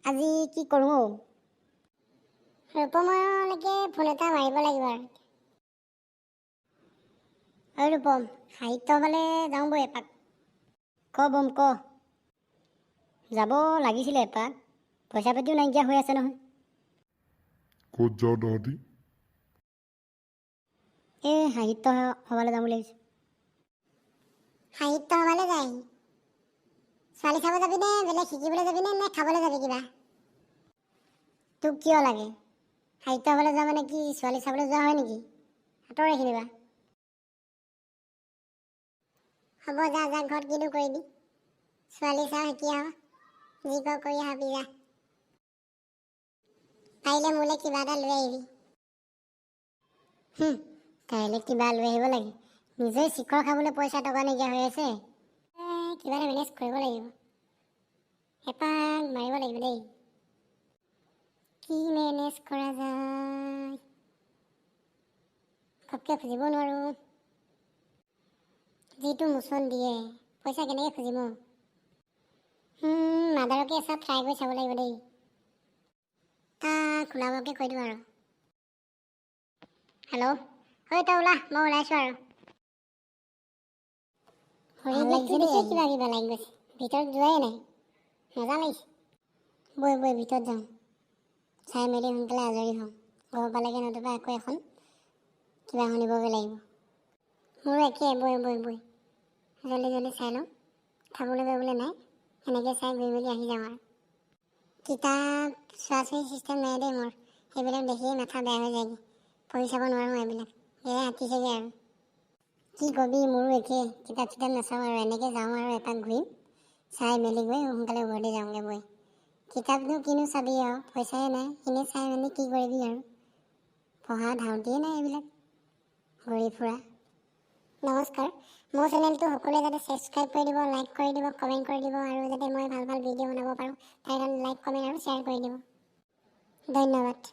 আজি কি কৰোঁ? ৰূপমলৈকে ফোন এটা মাৰিব লাগিব আৰু ৰূপম, সাহিত্য সভালৈ যাওঁ বৈ এপাক। ক বম ক। যাব লাগিছিলে এপাক, পইচা পাতিও নাইকিয়া হৈ আছে নহয়। ক'ত যাওঁ তহঁতি? এই সাহিত্য সভালৈ যাম বুলি ভাবিছোঁ। সাহিত্য সভালৈ যায়? ছোৱালী চাব যাবিনে, বেলেগ শিকিবলৈ যাবিনে, নে খাবলৈ যাবি কিবা? তোক কিয় লাগে? সাহিত্য সভালৈ যোৱা মানে কি ছোৱালী চাবলৈ যোৱা হয় নেকি? আঁতৰ এইখিনিবা। হ'ব যা যা, ঘৰত কিনো কৰিবি। ছোৱালী চাওঁ শিকি আহ, যি কৰ কৰি আহবি যা। পাৰিলে মোলৈ কিবা এটা লৈ আহিবি। কাইলৈ কিবা লৈ আহিব লাগে, নিজেই শিখৰ খাবলৈ পইচা টকা নাইকিয়া হৈ আছে। কিবা এটা মেনেজ কৰিব লাগিব, এপাক মাৰিব লাগিব দেই। কি মেনেজ কৰা যায়, ঘপকৈ খুজিব নোৱাৰোঁ। যিটো মোচন দিয়ে, পইচা কেনেকৈ খুজিম? মাদাৰকে এচাত ট্ৰাই কৰি চাব লাগিব দেই। তাক ওলাবকে কৈ দিওঁ আৰু। হেল্ল', হয় তই ওলা, মই ওলাইছোঁ আৰু। কিবা কিবা লাগি গৈছে, ভিতৰত যোৱাই নাই, মজা লাগিছে। বৈ বৈ ভিতৰত যাওঁ, চাই মেলি সোনকালে আজৰি হওঁ। ঘৰ পালেগৈ নতুবা আকৌ এখন কিবা শুনিবগৈ লাগিব। মোৰো একেই, বৈ বৈ বৈ জল্দি জল্দি চাই লওঁ, খাবলৈ কৰিবলৈ নাই, এনেকৈ চাই গৈ মেলি আহি যাওঁ আৰু। কিতাপ চোৱা চুই চিষ্টেম নাই দেই মোৰ, সেইবিলাক দেখিয়ে মাথা বেয়া হৈ যায়গৈ, পঢ়ি চাব নোৱাৰোঁ এইবিলাক, সেয়াই আঁকিছেগৈ আৰু। কি কবি, মোৰো একেই, কিতাপ চিতাপ নাচাওঁ আৰু এনেকৈ যাওঁ আৰু এপাক ঘূৰিম, চাই মেলি গৈ সোনকালে উভতি যাওঁগৈ বৈ। কিতাপনো কিনো চাবি আৰু, পইচাই নাই, এনেই চাই মেলি কি কৰিবি আৰু, পঢ়া ধাউতিয়ে নাই এইবিলাক, ঘূৰি ফুৰা। নমস্কাৰ, মোৰ চেনেলটো সকলোৱে যাতে ছাবস্ক্ৰাইব কৰি দিব, লাইক কৰি দিব, কমেণ্ট কৰি দিব, আৰু যাতে মই ভাল ভাল ভিডিঅ' বনাব পাৰোঁ তাৰ কাৰণে লাইক, কমেণ্ট আৰু শ্বেয়াৰ কৰি দিব। ধন্যবাদ।